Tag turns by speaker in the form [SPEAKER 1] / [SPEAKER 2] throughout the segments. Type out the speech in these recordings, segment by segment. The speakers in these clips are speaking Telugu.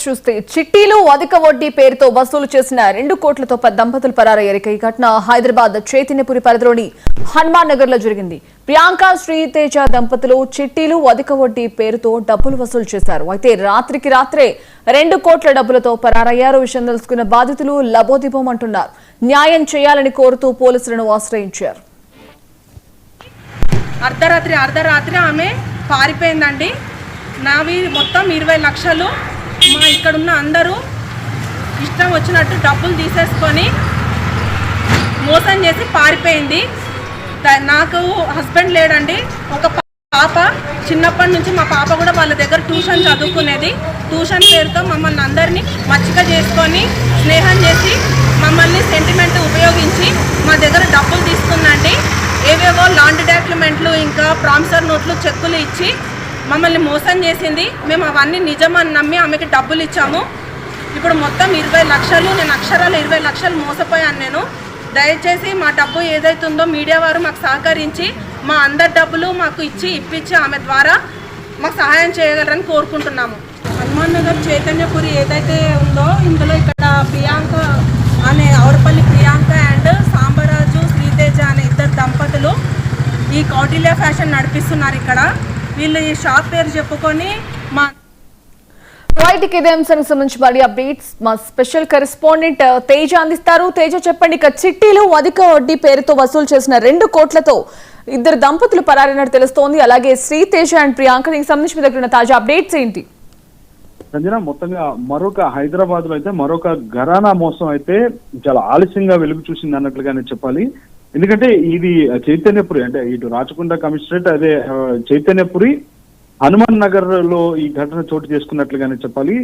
[SPEAKER 1] చూస్తే చిట్టీలు అధిక వడ్డీ పేరుతో వసూలు చేసిన 2 కోట్లతో దంపతులు పరారయ్యారు. ఈ ఘటన హైదరాబాద్ చైతన్యపురి పరిధిలోని హనుమాన్ నగర్ లో జరిగింది. ప్రియాంక శ్రీతేజ దంపతులు చిట్టీలు అధిక వడ్డీ పేరుతో డబ్బులు వసూలు చేశారు. అయితే రాత్రికి రాత్రే 2 కోట్ల డబ్బులతో పరారయ్యారు. విషయం తెలుసుకున్న బాధితులు లబోదిబోం అంటున్నారు. న్యాయం చేయాలని కోరుతూ పోలీసులను ఆశ్రయించారు.
[SPEAKER 2] అర్ధరాత్రి ఆమె పారిపోయిందండి. నావి మొత్తం 20 లక్షలు మా ఇక్కడున్న అందరూ ఇష్టం వచ్చినట్టు డబ్బులు తీసేసుకొని మోసం చేసి పారిపోయింది. నాకు హస్బెండ్ లేడండి. ఒక పాప, చిన్నప్పటి నుంచి మా పాప కూడా వాళ్ళ దగ్గర ట్యూషన్ చదువుకునేది. ట్యూషన్ పేరుతో మమ్మల్ని అందరినీ మచ్చిక చేసుకొని స్నేహం చేసి మమ్మల్ని సెంటిమెంట్ ఉపయోగించి మా దగ్గర డబ్బులు తీసుకుందండి. ఏవేవో లాండ్ డాక్యుమెంట్లు ఇంకా ప్రామిసర్ నోట్లు చెక్కులు ఇచ్చి మమ్మల్ని మోసం చేసింది. మేము అవన్నీ నిజమని నమ్మి ఆమెకి డబ్బులు ఇచ్చాము. ఇప్పుడు మొత్తం 20 లక్షలు, నేను అక్షరాలు 20 లక్షలు మోసపోయాను నేను. దయచేసి మా డబ్బు ఏదైతుందో మీడియా వారు మాకు సహకరించి మా అందరి డబ్బులు మాకు ఇప్పించి ఆమె ద్వారా మాకు సహాయం చేయగలరని కోరుకుంటున్నాము. హనుమాన్ నగర్ చైతన్యపురి ఏదైతే ఉందో ఇందులో ఇక్కడ ప్రియాంక అనే ఆవరపల్లి ప్రియాంక అండ్ సాంబరాజు శ్రీతేజ అనే 2 దంపతులు ఈ కౌటిల్య ఫ్యాషన్ నడిపిస్తున్నారు. ఇక్కడ వీళ్ళు ఈ షాప్ పేరు చెప్పుకొని మా
[SPEAKER 1] రైట్ ఇదే అంశానికి సంబంధించి మళ్ళీ అప్డేట్స్ మా స్పెషల్ కరెస్పాండెంట్ తేజ అందిస్తారు. తేజ చెప్పండి, ఇక చిట్టీలు అధిక వడ్డీ పేరుతో వసూలు చేసిన 2 కోట్లతో 2 దంపతులు పరారైనట్టు తెలుస్తోంది. అలాగే శ్రీతేజ అండ్ ప్రియాంక దీనికి సంబంధించి మీ దగ్గర తాజా అప్డేట్స్ ఏంటి?
[SPEAKER 3] సంజన, మొత్తంగా హైదరాబాద్ లో అయితే మరొక ఘరానా మోసం అయితే చాలా ఆలస్యంగా వెలుగు చూసింది అన్నట్లుగానే చెప్పాలి. ఎందుకంటే ఇది చైతన్యపురి, అంటే ఇటు రాచకొండ కమిషనరేట్, అదే చైతన్యపురి హనుమాన్ నగర్ లో ఈ ఘటన చోటు చేసుకున్నట్లుగానే చెప్పాలి.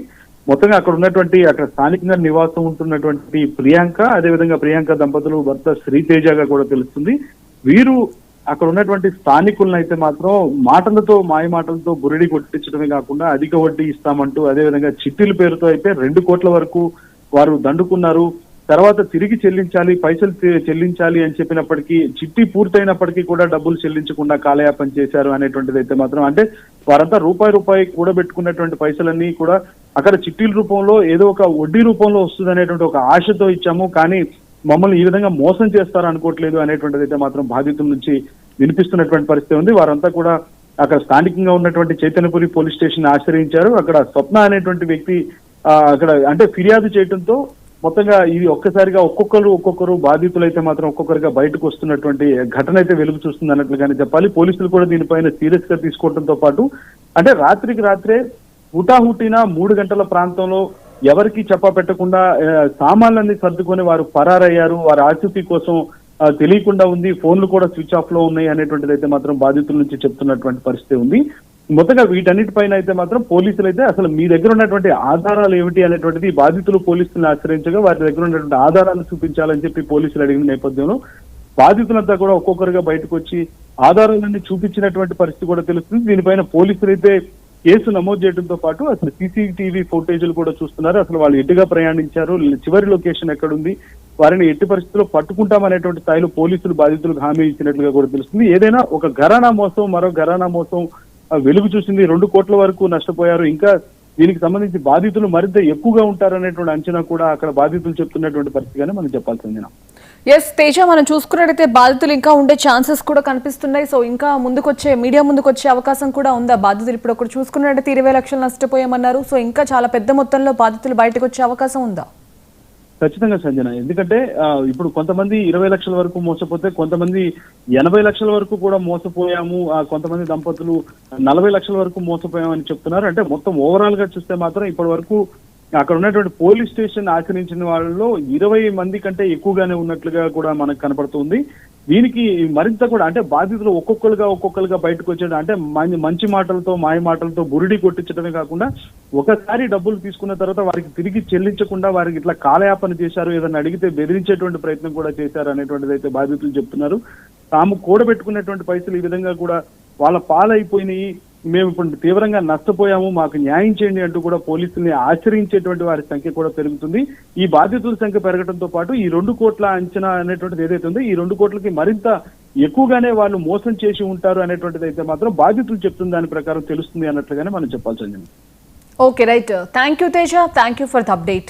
[SPEAKER 3] మొత్తంగా అక్కడ స్థానికంగా నివాసం ఉంటున్నటువంటి ప్రియాంక, అదేవిధంగా ప్రియాంక దంపతులు భర్త శ్రీతేజగా కూడా తెలుస్తుంది. వీరు అక్కడ ఉన్నటువంటి స్థానికులను అయితే మాత్రం మాయ మాటలతో బురిడి కొట్టించడమే కాకుండా అధిక వడ్డీ ఇస్తామంటూ, అదేవిధంగా చిట్టీల పేరుతో అయితే 2 కోట్ల వరకు వారు దండుకున్నారు. తర్వాత తిరిగి పైసలు చెల్లించాలి అని చెప్పినప్పటికీ, చిట్టి పూర్తయినప్పటికీ కూడా డబ్బులు చెల్లించకుండా కాలయాపన చేశారు అనేటువంటిది అయితే మాత్రం, అంటే వారంతా రూపాయి కూడబెట్టుకున్నటువంటి పైసలన్నీ కూడా అక్కడ చిట్టీల రూపంలో ఏదో ఒక వడ్డీ రూపంలో వస్తుంది అనేటువంటి ఒక ఆశతో ఇచ్చాము, కానీ మమ్మల్ని ఈ విధంగా మోసం చేస్తారు అనుకోవట్లేదు అనేటువంటిది అయితే మాత్రం బాధితుల నుంచి వినిపిస్తున్నటువంటి పరిస్థితి ఉంది. వారంతా కూడా అక్కడ స్థానికంగా ఉన్నటువంటి చైతన్యపురి పోలీస్ స్టేషన్ ఆశ్రయించారు. అక్కడ స్వప్న అనేటువంటి వ్యక్తి అక్కడ అంటే ఫిర్యాదు చేయడంతో మొత్తంగా ఇది ఒక్కసారిగా ఒక్కొక్కరు బాధితులు అయితే మాత్రం ఒక్కొక్కరిగా బయటకు వస్తున్నటువంటి ఘటన అయితే వెలుగు చూస్తుంది అన్నట్లుగానే చెప్పాలి. పోలీసులు కూడా దీనిపైన సీరియస్ గా తీసుకోవడంతో పాటు, అంటే రాత్రికి రాత్రే హుటాహుటిన 3 గంటల ప్రాంతంలో ఎవరికి చెప్ప పెట్టకుండా సామాన్లన్నీ సర్దుకొని వారు పరారయ్యారు. వారి ఆచూకీ కోసం తెలియకుండా ఉంది, ఫోన్లు కూడా స్విచ్ ఆఫ్ లో ఉన్నాయి అనేటువంటిది అయితే మాత్రం బాధితుల నుంచి చెప్తున్నటువంటి పరిస్థితి ఉంది. మొత్తంగా వీటన్నిటిపైన అయితే మాత్రం పోలీసులు అయితే అసలు మీ దగ్గర ఉన్నటువంటి ఆధారాలు ఏమిటి అనేటువంటిది బాధితులు పోలీసులను ఆశ్రయించగా వారి దగ్గర ఉన్నటువంటి ఆధారాలు చూపించాలని చెప్పి పోలీసులు అడిగిన నేపథ్యంలో బాధితులంతా కూడా ఒక్కొక్కరుగా బయటకు వచ్చి ఆధారాలన్నీ చూపించినటువంటి పరిస్థితి కూడా తెలుస్తుంది. దీనిపైన పోలీసులు అయితే కేసు నమోదు చేయడంతో పాటు అసలు సీసీటీవీ ఫుటేజీలు కూడా చూస్తున్నారు. అసలు వాళ్ళు ఎటుగా ప్రయాణించారు, చివరి లొకేషన్ ఎక్కడుంది, వారిని ఎట్టి పరిస్థితుల్లో పట్టుకుంటామనేటువంటి స్థాయిలో పోలీసులు బాధితులకు హామీ ఇచ్చినట్లుగా కూడా తెలుస్తుంది. ఏదైనా ఒక ఘరానా మోసం మరో ఘరానా మోసం వెలుగు చూసింది. 2 కోట్ల వరకు నష్టపోయారు. ఇంకా దీనికి సంబంధించి బాధితులు మరింత ఎక్కువగా ఉంటారనేటువంటి అంచనా కూడా అక్కడ బాధితులు చెప్తున్నటువంటి పరిస్థితిగానే మనం చెప్పాల్సింది.
[SPEAKER 1] ఎస్ తేజ, మనం చూసుకున్నట్టయితే బాధితులు ఇంకా ఉండే ఛాన్సెస్ కూడా కనిపిస్తున్నాయి. సో ఇంకా మీడియా ముందుకొచ్చే అవకాశం కూడా ఉందా? బాధితులు ఇప్పుడు ఒకటి చూసుకున్నట్టయితే 20 లక్షలు నష్టపోయామన్నారు. సో ఇంకా చాలా పెద్ద మొత్తంలో బాధితులు బయటకు వచ్చే అవకాశం ఉందా?
[SPEAKER 3] ఖచ్చితంగా సంజన, ఎందుకంటే ఇప్పుడు కొంతమంది 20 లక్షల వరకు మోసపోతే, కొంతమంది 80 లక్షల వరకు కూడా మోసపోయాము, కొంతమంది దంపతులు 40 లక్షల వరకు మోసపోయామని చెప్తున్నారు. అంటే మొత్తం ఓవరాల్ గా చూస్తే మాత్రం ఇప్పటి వరకు అక్కడ ఉన్నటువంటి పోలీస్ స్టేషన్ ఆచరించిన వాళ్ళలో 20 మంది కంటే ఎక్కువగానే ఉన్నట్లుగా కూడా మనకు కనపడుతుంది. దీనికి మరింత కూడా అంటే బాధితులు ఒక్కొక్కరుగా బయటకు వచ్చాడు. అంటే మంచి మాటలతో మాయ మాటలతో బురిడి కొట్టించడమే కాకుండా ఒకసారి డబ్బులు తీసుకున్న తర్వాత వారికి తిరిగి చెల్లించకుండా వారికి ఇట్లా కాలయాపన చేశారు, ఏదైనా అడిగితే బెదిరించేటువంటి ప్రయత్నం కూడా చేశారు అనేటువంటిది అయితే బాధితులు చెప్తున్నారు. తాము కూడబెట్టుకున్నటువంటి పైసలు ఈ విధంగా కూడా వాళ్ళ పాలైపోయినాయి, మేము ఇప్పుడు తీవ్రంగా నష్టపోయాము, మాకు న్యాయం చేయండి అంటూ కూడా పోలీసుల్ని ఆశ్రయించేటువంటి వారి సంఖ్య కూడా పెరుగుతుంది. ఈ బాధితుల సంఖ్య పెరగడంతో పాటు ఈ 2 కోట్ల అంచనా అనేటువంటిది ఏదైతే ఉందో, ఈ 2 కోట్లకి మరింత ఎక్కువగానే వాళ్ళు మోసం చేసి ఉంటారు అనేటువంటిది అయితే మాత్రం బాధితులు చెప్తున్న దాని ప్రకారం తెలుస్తుంది అన్నట్లుగానే మనం చెప్పాల్సి ఉంది.
[SPEAKER 1] Okay right, thank you Teja, thank you for the update.